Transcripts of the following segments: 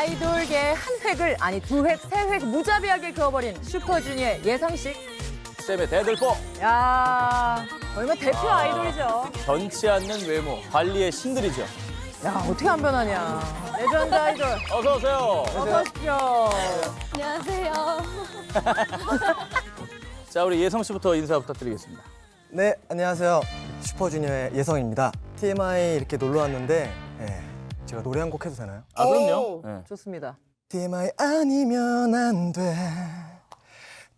아이돌계의 한 획을 아니 두 획, 세 획 무자비하게 그어버린 슈퍼주니어의 예성씨. 쌤의 대들보. 야, 얼마 대표 아이돌이죠. 변치 않는 외모, 관리의 신들이죠. 야, 어떻게 안 변하냐. 레전드 아이돌. 어서 오세요. 어서 오십시오. 안녕하세요. 자, 우리 예성 씨부터 인사 부탁드리겠습니다. 네, 안녕하세요. 슈퍼주니어의 예성입니다. TMI 이렇게 놀러 왔는데 제가 노래 한 곡 해도 되나요? 아, 그럼요. 오, 네. 좋습니다. TMI 아니면 안 돼.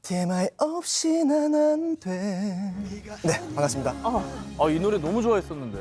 TMI 없이 난 안 돼. 네, 반갑습니다. 이 노래 너무 좋아했었는데.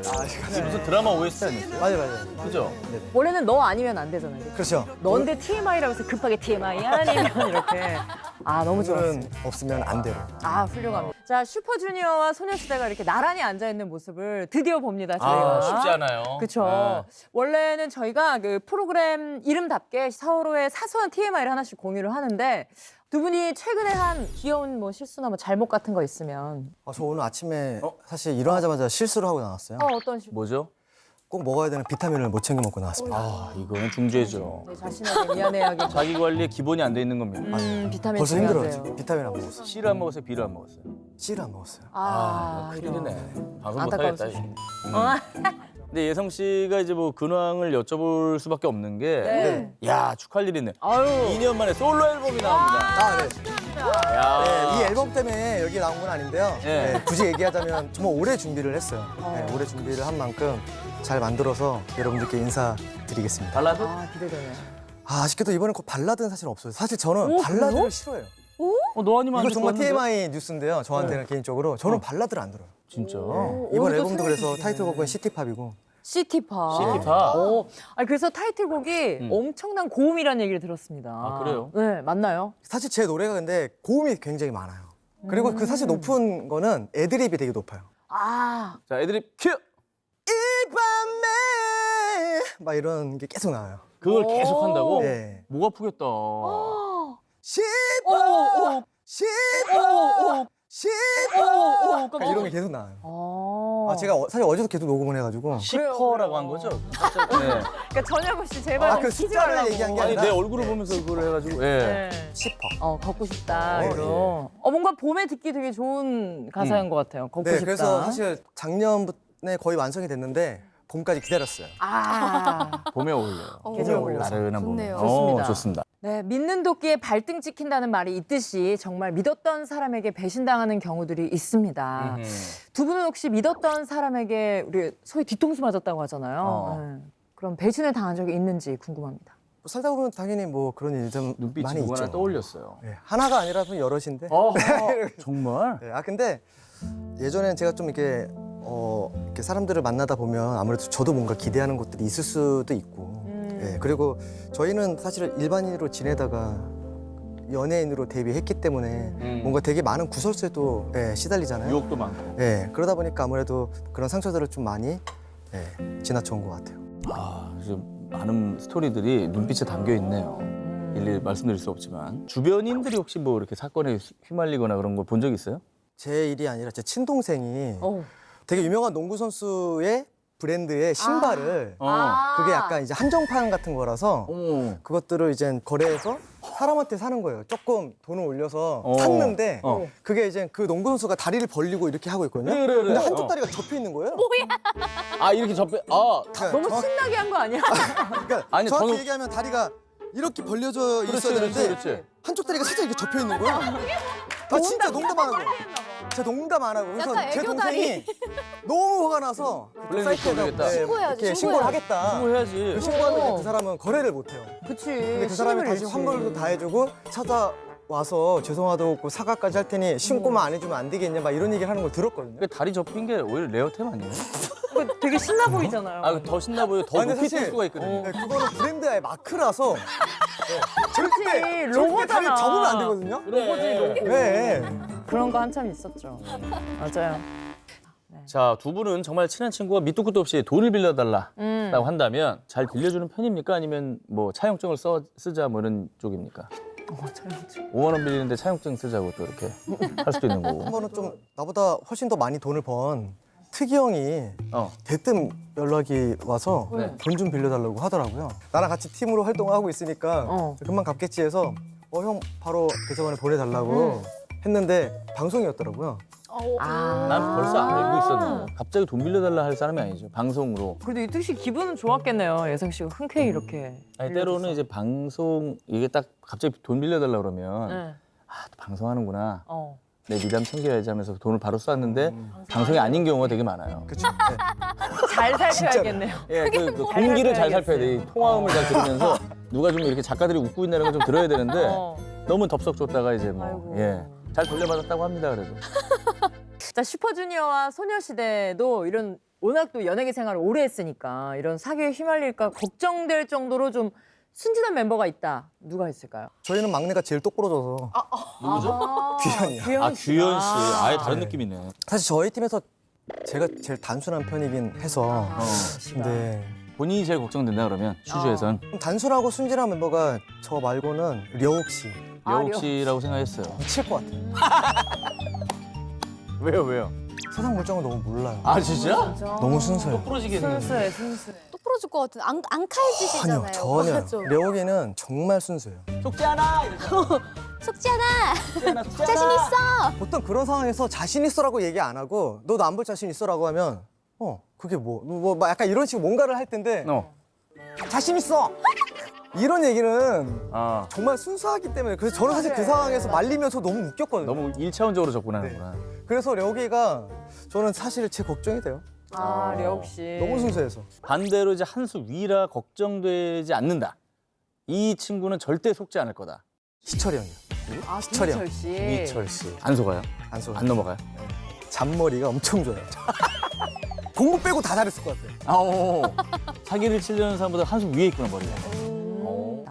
이게 무슨 드라마 OST 아니었어요? 맞아요. 그죠? 원래는 너 아니면 안 되잖아요. 그렇죠. 너인데 TMI라고 해서 급하게 TMI 아니면 이렇게. 아, 너무 좋았어요. 오늘은 없으면 안 돼요. 아, 훌륭합니다. 자, 슈퍼주니어와 소녀시대가 이렇게 나란히 앉아있는 모습을 드디어 봅니다, 저희가. 쉽지 않아요. 그쵸. 네. 원래는 저희가 그 프로그램 이름답게 서로의 사소한 TMI를 하나씩 공유를 하는데 두 분이 최근에 한 귀여운 뭐 실수나 뭐 잘못 같은 거 있으면 저 오늘 아침에 사실 일어나자마자 실수를 하고 나왔어요. 어떤 식으로 뭐죠? 꼭 먹어야 되는 비타민을 못 챙겨 먹고 나왔습니다. 이거는 중죄죠. 내 자신에게 미안해하게 자기 관리에 기본이 안 돼 있는 겁니다. 비타민 벌써 중요하대요. 힘들어요. 비타민 안 먹었어요. C를 안 먹었어요? B를 안 먹었어요? C를 안 먹었어요. 큰일이네. 방송 안타까운 못하겠다. 소식. 이거. 근데 예성 씨가 이제 뭐 근황을 여쭤볼 수밖에 없는 게, 네. 야, 축하할 일 있네. 아유. 2년 만에 솔로 앨범이 나옵니다. 네. 야. 네, 이 앨범 때문에 여기 나온 건 아닌데요. 네. 네, 굳이 얘기하자면 정말 오래 준비를 했어요. 네, 오래 준비를 한 만큼 잘 만들어서 여러분들께 인사드리겠습니다. 발라드? 아, 기대되네. 아쉽게도 이번엔 꼭 발라드는 사실 없어요. 사실 저는 오, 발라드를 그래요? 싫어해요. 너 아니면 안 이거 될 정말 것 같은데? TMI 뉴스인데요. 저한테는 개인적으로 저는 발라드를 안 들어요. 진짜? 이번 오늘도 앨범도 그래서 생각해주네. 타이틀곡은 시티팝이고 시티팝. 시티팝? 오, 아니 그래서 타이틀곡이 엄청난 고음이라는 얘기를 들었습니다. 아, 그래요? 네, 맞나요? 사실 제 노래가 근데 고음이 굉장히 많아요. 그리고 그 사실 높은 거는 애드립이 되게 높아요. 아, 자, 애드립 큐! 이 밤에 막 이런 게 계속 나와요. 그걸 계속 한다고? 네. 목 아프겠다. 시퍼 시퍼 시퍼 그러니까 이런 게 계속 나와요. 제가 사실 어제도 계속 녹음을 해가지고 시퍼라고 한 거죠? 네. 그러니까 전현무 씨 제발 그 키지 숫자를 말라고. 얘기한 게 아니, 아니라 내 얼굴을 보면서 그걸 해가지고, 예. 네. 시퍼. 걷고 싶다. 예. 이런. 뭔가 봄에 듣기 되게 좋은 가사인 것 같아요. 걷고 네, 싶다. 그래서 사실 작년에 거의 완성이 됐는데 봄까지 기다렸어요. 아, 봄에 어울려요. 계절 어울려서. 나른한 봄에. 좋네요. 좋습니다. 좋습니다. 네, 믿는 도끼에 발등 찍힌다는 말이 있듯이 정말 믿었던 사람에게 배신당하는 경우들이 있습니다. 두 분은 혹시 믿었던 사람에게 우리 소위 뒤통수 맞았다고 하잖아요. 네. 그럼 배신을 당한 적이 있는지 궁금합니다. 뭐 살다 보면 당연히 뭐 그런 일이 좀 눈빛이 많이 누구 하나 있죠. 떠올렸어요. 네, 하나가 아니라 좀 여럿인데. 정말? 네, 근데 예전엔 제가 좀 이렇게 이렇게 사람들을 만나다 보면 아무래도 저도 뭔가 기대하는 것들이 있을 수도 있고. 네, 그리고 저희는 사실 일반인으로 지내다가 연예인으로 데뷔했기 때문에 뭔가 되게 많은 구설수에도 시달리잖아요. 유혹도 많고. 그러다 보니까 아무래도 그런 상처들을 좀 많이 지나쳐온 것 같아요. 지금 많은 스토리들이 눈빛에 담겨 있네요. 일일이 말씀드릴 수 없지만. 주변인들이 혹시 뭐 이렇게 사건에 휘말리거나 그런 걸 본 적 있어요? 제 일이 아니라 제 친동생이 어. 되게 유명한 농구 선수의 브랜드의 신발을 아. 그게 약간 이제 한정판 같은 거라서 그것들을 이제 거래해서 사람한테 사는 거예요. 조금 돈을 올려서 샀는데 그게 이제 그 농구 선수가 다리를 벌리고 이렇게 하고 있거든요. 그래. 근데 한쪽 다리가 접혀 있는 거예요. 이렇게 접해. 그러니까 너무 신나게 한 거 아니야? 그러니까 아니, 정확히 저는- 얘기하면 다리가 이렇게 벌려져 있어야 되는데 그렇지. 한쪽 다리가 살짝 이렇게 접혀 있는 거예요. 진짜 농담 안 하고. 제가 농담 안 하고. 그래서 약간 제 애교 동생이 너무 화가 나서 블랙리스트 사이트에다 올리겠다. 신고해야지, 이렇게 신고를 하겠다. 뭐 해야지. 신고하면 이제 그 사람은 거래를 못 해요. 그치. 근데 그 사람이 다시 환불도 다 해주고 찾아와서 죄송하다고 사과까지 할 테니 신고만 안 해주면 안 되겠냐 막 이런 얘기를 하는 걸 들었거든요. 그 다리 접힌 게 오히려 레어템 아니에요? 되게 신나 보이잖아요. 더 신나 보여. 더 근데 높이 사실- 뛸 수가 있거든요. 네, 그거는 브랜드의 마크라서 그치, 절대 로고잖아. 다리 접으면 안 되거든요. 로고지, 로고. 네. 그런 거 한참 있었죠. 맞아요. 자, 두 분은 정말 친한 친구가 밑도 끝도 없이 돈을 빌려달라고 한다면 잘 빌려주는 편입니까? 아니면 뭐 차용증을 쓰자 뭐 이런 쪽입니까? 차용증. 5만 원 빌리는데 차용증 쓰자고 또 이렇게 할 수도 있는 거고. 한 번은 좀 나보다 훨씬 더 많이 돈을 번 특이 형이 어. 대뜸 연락이 와서 네. 돈 좀 빌려달라고 하더라고요. 나랑 같이 팀으로 활동하고 있으니까 금방 갚겠지 해서 형 바로 계좌번호 보내달라고 했는데 방송이었더라고요. 난 벌써 알고 있었는데 갑자기 돈 빌려달라 할 사람이 아니죠. 방송으로. 그래도 이특 씨 기분은 좋았겠네요. 예성 씨가 흔쾌히 이렇게. 아니, 때로는 이제 방송 이게 딱 갑자기 돈 빌려달라 그러면 네. 아, 또 방송하는구나. 어. 내 미담 챙겨야지 하면서 돈을 바로 쐈는데 방송이 아닌 경우가 되게 많아요. 그렇죠. 잘 살펴야겠네요. 예, 그 공기를 잘 살펴야 돼. 이 통화음을 잘 들으면서 누가 좀 이렇게 작가들이 웃고 있다는 걸 좀 들어야 되는데 어. 너무 덥석 줬다가 이제 뭐 아이고. 예. 잘 돌려받았다고 합니다. 그래도. 자, 슈퍼주니어와 소녀시대도 이런 워낙 또 연예계 생활을 오래 했으니까 이런 사기에 휘말릴까 걱정될 정도로 좀 순진한 멤버가 있다. 누가 있을까요? 저희는 막내가 제일 똑부러져서 누구죠? 규현이요. 규현 아, 씨가. 규현 씨. 아예 다른 네. 느낌이네. 사실 저희 팀에서 제가 제일 단순한 편이긴 해서 근데 본인이 제일 걱정된다 그러면 슈즈에선 좀 단순하고 순진한 멤버가 저 말고는 려욱 씨 여욱 씨라고 생각했어요. 미칠 것 같아요. 왜요? 세상 물정을 너무 몰라요. 아, 진짜? 너무 순수해요. 부러지게 생겼네. 순수해, 순수해. 또 부러질 것 같은 안 칼지시잖아요. 전혀. 맞죠? 려욱이는 정말 순수해요. 속지 않아. 속지 않아. 자신 있어. 보통 그런 상황에서 자신 있어라고 얘기 안 하고 너 나 안 볼 자신 있어라고 하면 그게 뭐 약간 이런 식으로 뭔가를 할 텐데 자신 있어 이런 얘기는 아, 정말 순수하기 때문에 그래서 저는 사실 그 상황에서 말리면서 너무 웃겼거든요. 너무 1차원적으로 접근하는구나. 그래서 려욱이가 저는 사실 제 걱정이 돼요. 아, 려욱 씨. 너무 순수해서. 반대로 이제 한 수 위라 걱정되지 않는다. 이 친구는 절대 속지 않을 거다. 희철이 형이요. 아, 희철이 형. 김희철 씨. 이철 씨. 안 속아요? 안 쏘. 안 넘어가요? 잔머리가 엄청 좋아요. 공부 빼고 다 잘했을 것 같아요. 아, 사기를 치려는 사람보다 한 수 위에 있구나, 머리가.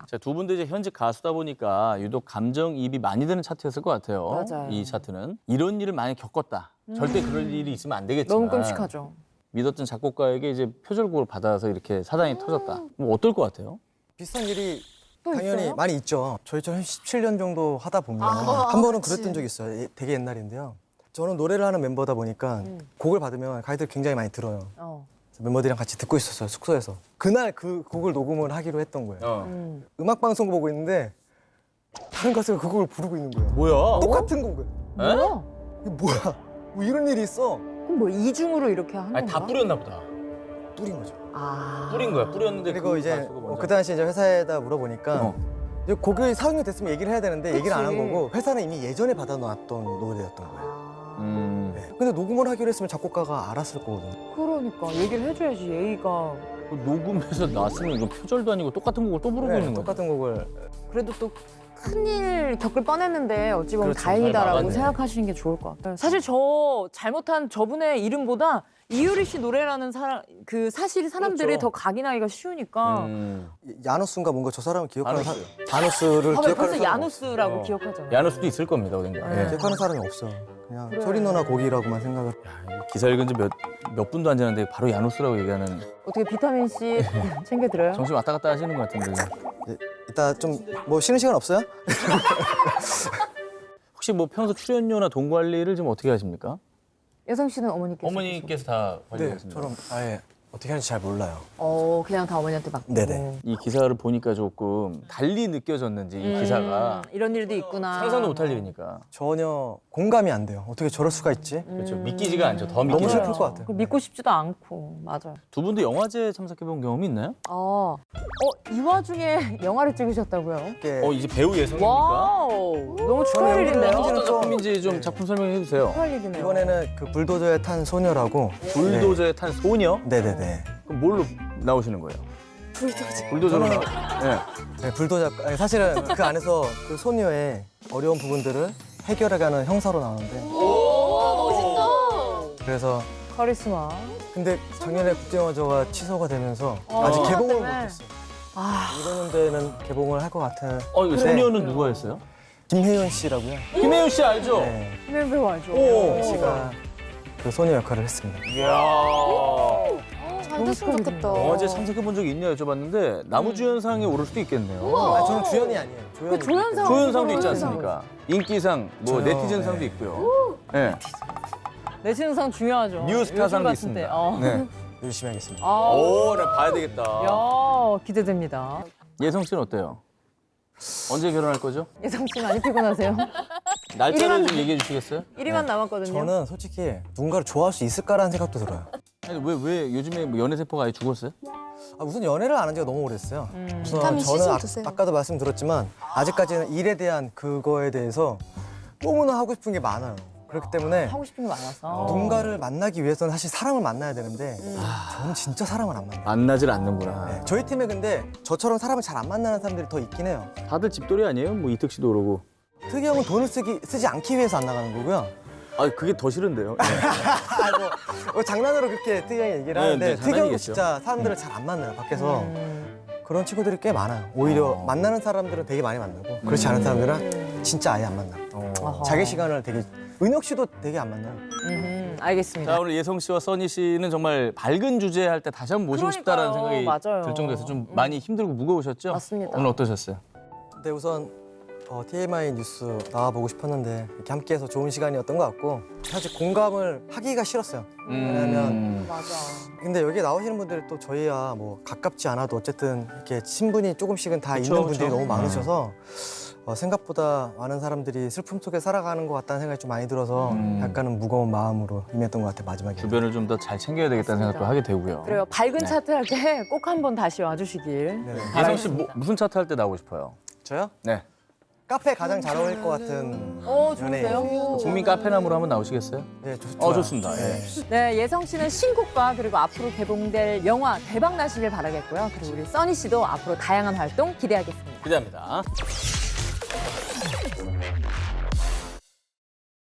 자, 두 분도 이제 현직 가수다 보니까 유독 감정이입이 많이 되는 차트였을 것 같아요. 맞아요. 이 차트는. 이런 일을 많이 겪었다. 절대 그럴 일이 있으면 안 되겠지만. 너무 끔찍하죠. 믿었던 작곡가에게 이제 표절곡을 받아서 이렇게 사단이 터졌다. 뭐 어떨 것 같아요? 비슷한 일이 또 당연히 있어요? 많이 있죠. 저희처럼 17년 정도 하다 보면 한 번은 그랬던 적이 있어요. 되게 옛날인데요. 저는 노래를 하는 멤버다 보니까 곡을 받으면 가이드를 굉장히 많이 들어요. 그래서 멤버들이랑 같이 듣고 있었어요, 숙소에서. 그날 그 곡을 녹음을 하기로 했던 거예요. 음악 방송 보고 있는데 다른 가수가 그 곡을 부르고 있는 거예요. 뭐야? 똑같은 곡을. 뭐야? 이게 뭐야? 뭐 이런 일이 있어? 그럼 뭐 이중으로 이렇게 한 아니, 건가? 다 뿌렸나 보다. 뿌린 거죠. 아. 뿌린 거야. 뿌렸는데 그리고 이제 가수가 먼저. 그 당시 이제 회사에다 물어보니까 어. 이제 곡이 사용이 됐으면 얘기를 해야 되는데 얘기를 안 한 그치. 거고 회사는 이미 예전에 받아놨던 노래였던 거예요. 네. 근데 녹음을 하기로 했으면 작곡가가 알았을 거거든요. 그러니까 얘기를 해줘야지 예의가. 녹음해서 나왔으면 이거 표절도 아니고 똑같은 곡을 또 부르고 있는 거야. 똑같은 곡을 그래도 또 큰일 겪을 뻔했는데 어찌 보면 그렇죠. 다행이다라고 잘 막았네. 생각하시는 게 좋을 것 같아요. 사실 저 잘못한 저분의 이름보다 이효리 씨 노래라는 그 사실이 사람들이 그렇죠. 더 각인하기가 쉬우니까. 야누스인가 뭔가 저 사람을 기억하는 야누스. 야누스를 아, 왜 기억하는 벌써 사람이 야누스라고 어. 기억하잖아요. 야노 수도 있을 겁니다, 어딘가. 네. 예. 기억하는 사람이 없어. 그냥 그래. 소리 누나 곡이라고만 생각을. 기사 읽은 지 몇 분도 안 지났는데 바로 야노스라고 얘기하는 어떻게 비타민 C 챙겨드려요? 정신 왔다 갔다 하시는 것 같은데. 이따 좀 뭐 쉬는 시간 없어요? 혹시 뭐 평소 출연료나 돈 관리를 좀 어떻게 하십니까? 여성 씨는 어머니께서. 어머니께서 다 네, 관리하십니다. 저는 아예 어떻게 하는지 잘 몰라요. 그냥 다 어머니한테 맡고. 네네. 이 기사를 보니까 조금 달리 느껴졌는지 이 기사가 이런 일도 있구나. 상상도 못할 일이니까. 전혀 공감이 안 돼요. 어떻게 저럴 수가 있지? 그렇죠. 믿기지가 않죠. 더 너무 믿기지가 슬플 않죠. 것 같아요. 그걸 믿고 싶지도 않고. 맞아요. 두 분도 영화제 참석해본 경험이 있나요? 이 와중에 영화를 찍으셨다고요? 이게 이제 배우 예정입니까? 와우, 너무 축하할 저는 일인데요? 현진은 어떤 작품인지 좀 네. 작품 설명해 주세요. 축하할 일이네요. 이번에는 그 불도저에 탄 소녀라고. 불도저에 탄 소녀? 네네네. 그럼 뭘로 나오시는 거예요? 불도저로 저는- 네. 네, 불도저. 아니, 사실은 그 안에서 그 소녀의 어려운 부분들을 해결해가는 형사로 나오는데. 그래서 카리스마. 근데 작년에 국제영화제가 취소가 되면서 어, 아직 개봉을 때문에. 못했어요. 아, 이번 데는 개봉을 할 것 같은 이거 소녀는 누가 했어요? 김혜연 씨라고요. 김혜윤 씨 알죠? 네, 김현 배우 알죠? 오. 씨가 그 소녀 역할을 했습니다. 이야. 잘 됐으면 좋겠다. 영화제 참석해 본 적이 있냐 여쭤봤는데 나무주연상에 오를 수도 있겠네요. 아, 저는 주연이 아니에요. 그 조연상. 조연상도 있지 않습니까? 인기상, 뭐 저요, 네티즌상도 네. 있고요. 네. 내신상 중요하죠. 뉴스타상 요즘 있습니다. 같은 때. 네. 열심히 하겠습니다. 오, 나 봐야 되겠다. 야, 기대됩니다. 예성 씨는 어때요? 언제 결혼할 거죠? 예성 씨 많이 피곤하세요? 날짜를 좀 얘기해 주시겠어요? 1위만 남았거든요. 저는 솔직히 누군가를 좋아할 수 있을까라는 생각도 들어요. 아니, 왜 요즘에 뭐 연애 세포가 아예 죽었어요? 우선 연애를 안 한 지가 너무 오래됐어요. 우선 비타민 C 좀 저는 드세요. 아까도 말씀드렸지만 아직까지는 일에 대한 그거에 대해서 너무나 하고 싶은 게 많아요. 그렇기 때문에 하고 싶은 게 많아서. 누군가를 만나기 위해서는 사실 사람을 만나야 되는데 저는 진짜 사람을 안 만나요. 만나질 않는구나. 네, 저희 팀에 근데 저처럼 사람을 잘 안 만나는 사람들이 더 있긴 해요. 다들 집돌이 아니에요? 뭐 이특 씨도 그러고. 특이 형은 돈을 쓰지 않기 위해서 안 나가는 거고요. 아, 그게 더 싫은데요. 네. 장난으로 그렇게 특이 형이 얘기를 네, 하는데 네, 특이 형은 장난이겠죠. 진짜 사람들을 잘 안 만나요, 밖에서. 그런 친구들이 꽤 많아요. 오히려 만나는 사람들은 되게 많이 만나고 그렇지 않은 사람들은 진짜 아예 안 만나요. 어허. 자기 시간을 되게 은혁 씨도 되게 안 만나요. 알겠습니다. 자, 오늘 예성 씨와 써니 씨는 정말 밝은 주제 할 때 다시 한번 모시고 싶다라는 생각이 맞아요. 들 정도에서 좀 많이 힘들고 무거우셨죠? 맞습니다. 오늘 어떠셨어요? 근데 우선 TMI 뉴스 나와보고 싶었는데 이렇게 함께해서 좋은 시간이었던 것 같고 사실 공감을 하기가 싫었어요. 왜냐면 맞아. 근데 여기 나오시는 분들이 또 저희야 뭐 가깝지 않아도 어쨌든 이렇게 친분이 조금씩은 다 그쵸, 있는 분들이 그쵸. 너무 많으셔서 생각보다 많은 사람들이 슬픔 속에 살아가는 것 같다는 생각이 좀 많이 들어서 약간은 무거운 마음으로 임했던 것 같아요, 마지막에. 주변을 좀 더 잘 챙겨야 되겠다는 생각도 하게 되고요. 그래요. 밝은 네. 차트 할 때 꼭 한번 다시 와주시길. 네네. 예성 씨 무슨 차트 할 때 나오고 싶어요? 저요? 네. 카페 가장 잘 어울릴 것 같은 좋은데요? 국민 카페나무로 한번 나오시겠어요? 네, 좋아요. 좋습니다. 예. 네, 예성 씨는 신곡과 그리고 앞으로 개봉될 영화 대박 나시길 바라겠고요. 그리고 우리 써니 씨도 앞으로 다양한 활동 기대하겠습니다. 기대합니다.